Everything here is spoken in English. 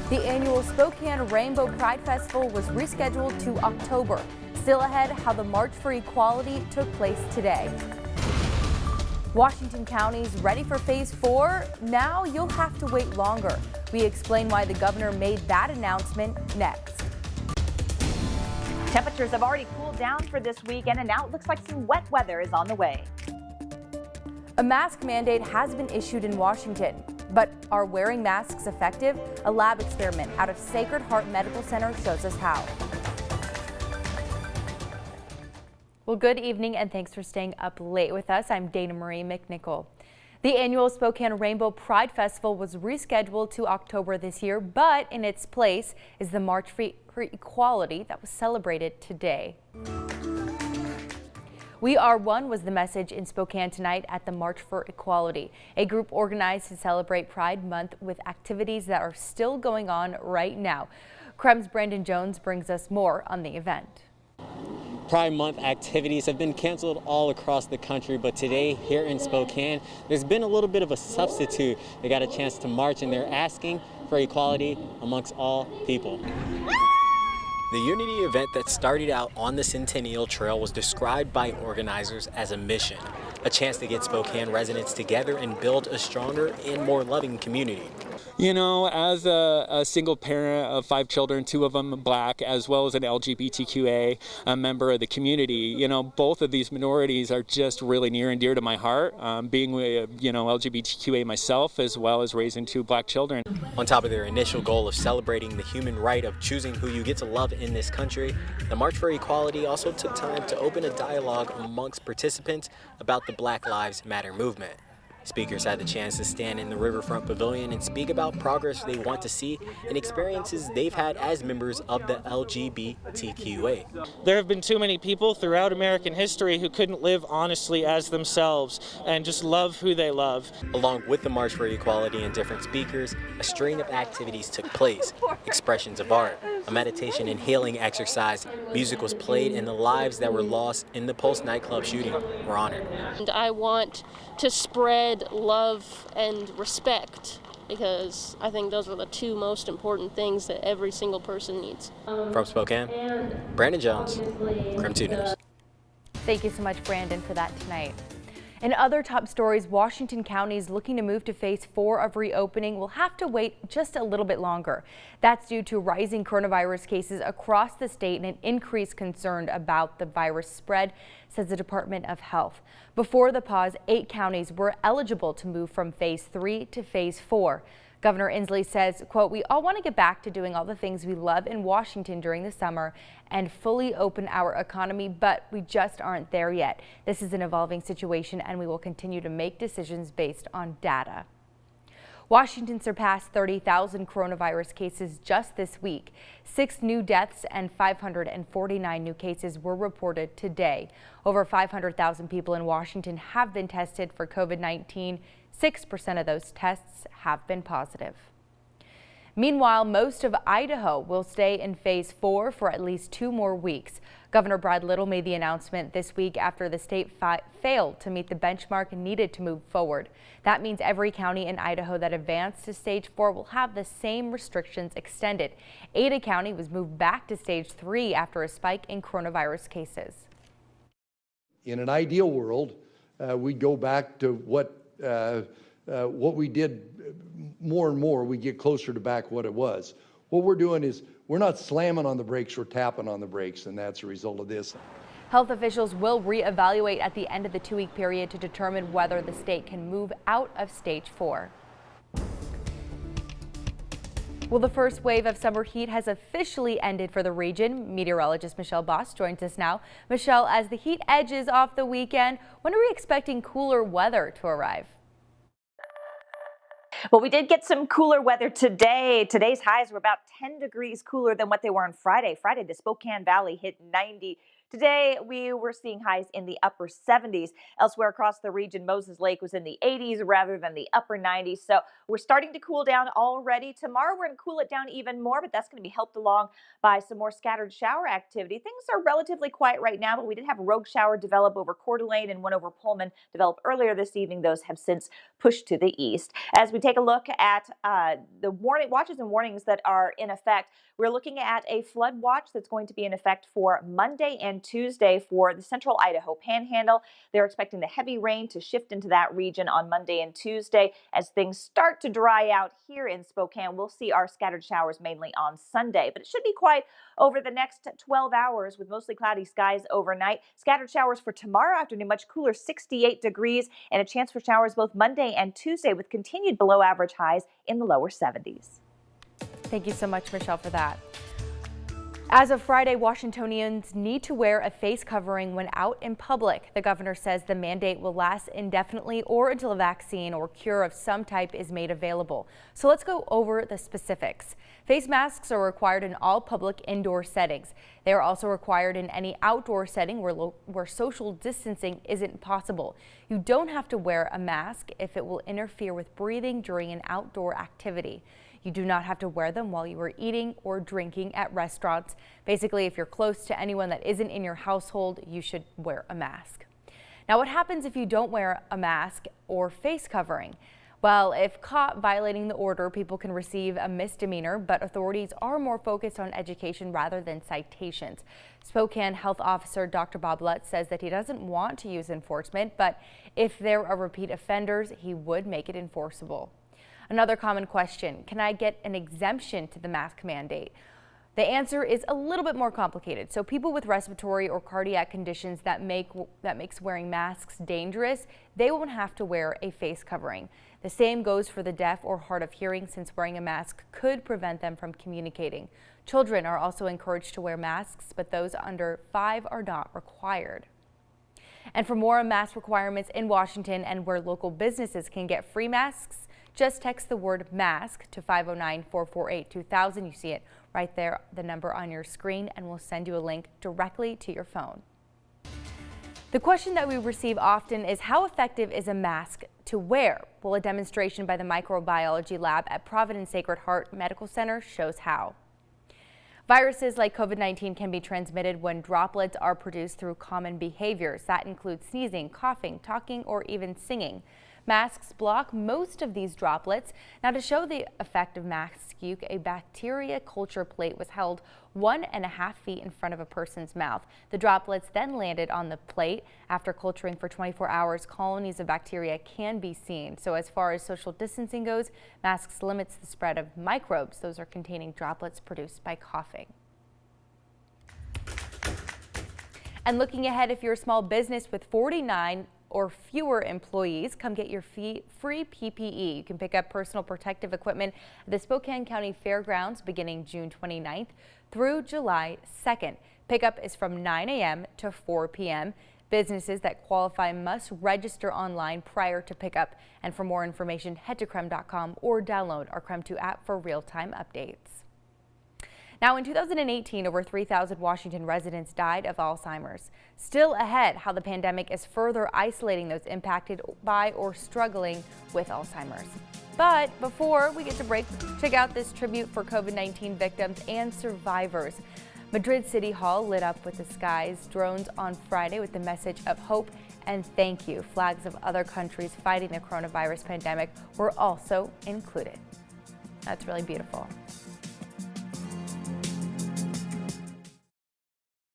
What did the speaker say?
The annual Spokane Rainbow Pride Festival was rescheduled to October. Still ahead, how the March for Equality took place today. Washington County's ready for Phase 4? Now you'll have to wait longer. We explain why the governor made that announcement next. Temperatures have already cooled down for this weekend, and now it looks like some wet weather is on the way. A mask mandate has been issued in Washington. But are wearing masks effective? A lab experiment out of Sacred Heart Medical Center shows us how. Well, good evening and thanks for staying up late with us. I'm Dana Marie McNichol. The annual Spokane Rainbow Pride Festival was rescheduled to October this year, but in its place is the March for Equality that was celebrated today. We Are One was the message in Spokane tonight at the March for Equality, a group organized to celebrate Pride Month with activities that are still going on right now. KREM's Brandon Jones brings us more on the event. Pride Month activities have been canceled all across the country, but today here in Spokane, there's been a little bit of a substitute. They got a chance to march and they're asking for equality amongst all people. The Unity event that started out on the Centennial Trail was described by organizers as a mission, a chance to get Spokane residents together and build a stronger and more loving community. You know, as a single parent of 5 children, 2 of them Black, as well as an LGBTQA member of the community, you know, both of these minorities are just really near and dear to my heart. Being, you know, LGBTQA myself, as well as raising 2 Black children. On top of their initial goal of celebrating the human right of choosing who you get to love in this country, the March for Equality also took time to open a dialogue amongst participants about the Black Lives Matter movement. Speakers had the chance to stand in the Riverfront Pavilion and speak about progress they want to see and experiences they've had as members of the LGBTQA. There have been too many people throughout American history who couldn't live honestly as themselves and just love who they love. Along with the March for Equality and different speakers, a string of activities took place. Expressions of art, a meditation and healing exercise, music was played, and the lives that were lost in the Pulse nightclub shooting were honored. And I want to spread love and respect, because I think those are the 2 most important things that every single person needs. From Spokane, Brandon Jones, KREM 2 News. Thank you so much, Brandon, for that tonight. In other top stories, Washington County is looking to move to Phase 4 of reopening will have to wait just a little bit longer. That's due to rising coronavirus cases across the state and an increased concern about the virus spread, says the Department of Health. Before the pause, 8 counties were eligible to move from Phase 3 to Phase 4. Governor Inslee says, quote, "We all want to get back to doing all the things we love in Washington during the summer and fully open our economy, but we just aren't there yet. This is an evolving situation and we will continue to make decisions based on data." Washington surpassed 30,000 coronavirus cases just this week. 6 new deaths and 549 new cases were reported today. Over 500,000 people in Washington have been tested for COVID-19. 6% of those tests have been positive. Meanwhile, most of Idaho will stay in Phase 4 for at least 2 more weeks. Governor Brad Little made the announcement this week after the state failed to meet the benchmark needed to move forward. That means every county in Idaho that advanced to Stage 4 will have the same restrictions extended. Ada County was moved back to Stage 3 after a spike in coronavirus cases. In an ideal world, we'd go back to what we did. More and more, we get closer to back what it was. What we're doing is we're not slamming on the brakes, we're tapping on the brakes, and that's a result of this. Health officials will reevaluate at the end of the 2-week period to determine whether the state can move out of Stage 4. Well, the first wave of summer heat has officially ended for the region. Meteorologist Michelle Boss joins us now. Michelle, as the heat edges off the weekend, when are we expecting cooler weather to arrive? Well, we did get some cooler weather today. Today's highs were about 10 degrees cooler than what they were on Friday. Friday, the Spokane Valley hit 92 Today, we were seeing highs in the upper 70s. Elsewhere across the region, Moses Lake was in the 80s rather than the upper 90s. So we're starting to cool down already. Tomorrow, we're going to cool it down even more, but that's going to be helped along by some more scattered shower activity. Things are relatively quiet right now, but we did have a rogue shower develop over Coeur d'Alene and one over Pullman develop earlier this evening. Those have since pushed to the east. As we take a look at the watches and warnings that are in effect, we're looking at a flood watch that's going to be in effect for Monday and Tuesday for the central Idaho Panhandle. They're expecting the heavy rain to shift into that region on Monday and Tuesday. As things start to dry out here in Spokane, we'll see our scattered showers mainly on Sunday, but it should be quiet over the next 12 hours with mostly cloudy skies overnight. Scattered showers for tomorrow afternoon, much cooler, 68 degrees, and a chance for showers both Monday and Tuesday with continued below average highs in the lower 70s. Thank you so much, Michelle, for that. As of Friday, Washingtonians need to wear a face covering when out in public. The governor says the mandate will last indefinitely or until a vaccine or cure of some type is made available. So let's go over the specifics. Face masks are required in all public indoor settings. They are also required in any outdoor setting where social distancing isn't possible. You don't have to wear a mask if it will interfere with breathing during an outdoor activity. You do not have to wear them while you are eating or drinking at restaurants. Basically, if you're close to anyone that isn't in your household, you should wear a mask. Now, what happens if you don't wear a mask or face covering? Well, if caught violating the order, people can receive a misdemeanor, but authorities are more focused on education rather than citations. Spokane Health Officer Dr. Bob Lutz says that he doesn't want to use enforcement, but if there are repeat offenders, he would make it enforceable. Another common question, can I get an exemption to the mask mandate? The answer is a little bit more complicated. So people with respiratory or cardiac conditions that makes wearing masks dangerous, they won't have to wear a face covering. The same goes for the deaf or hard of hearing, since wearing a mask could prevent them from communicating. Children are also encouraged to wear masks, but those under 5 are not required. And for more mask requirements in Washington and where local businesses can get free masks, just text the word mask to 509-448-2000. You see it right there, the number on your screen, and we'll send you a link directly to your phone. The question that we receive often is, how effective is a mask to wear? Well, a demonstration by the microbiology lab at Providence Sacred Heart Medical Center shows how. Viruses like COVID-19 can be transmitted when droplets are produced through common behaviors. That includes sneezing, coughing, talking, or even singing. Masks block most of these droplets. Now, to show the effect of mask use, a bacteria culture plate was held 1.5 feet in front of a person's mouth. The droplets then landed on the plate. After culturing for 24 hours, colonies of bacteria can be seen. So as far as social distancing goes, masks limits the spread of microbes. Those are containing droplets produced by coughing. And looking ahead, if you're a small business with 49 or fewer employees, come get your free PPE. You can pick up personal protective equipment at the Spokane County Fairgrounds beginning June 29th through July 2nd. Pickup is from 9 a.m. to 4 p.m. Businesses that qualify must register online prior to pickup. And for more information, head to KREM.com or download our KREM 2 app for real-time updates. Now, in 2018, over 3,000 Washington residents died of Alzheimer's. Still ahead, how the pandemic is further isolating those impacted by or struggling with Alzheimer's. But before we get to break, check out this tribute for COVID-19 victims and survivors. Madrid City Hall lit up with the skies drones on Friday with the message of hope and thank you. Flags of other countries fighting the coronavirus pandemic were also included. That's really beautiful.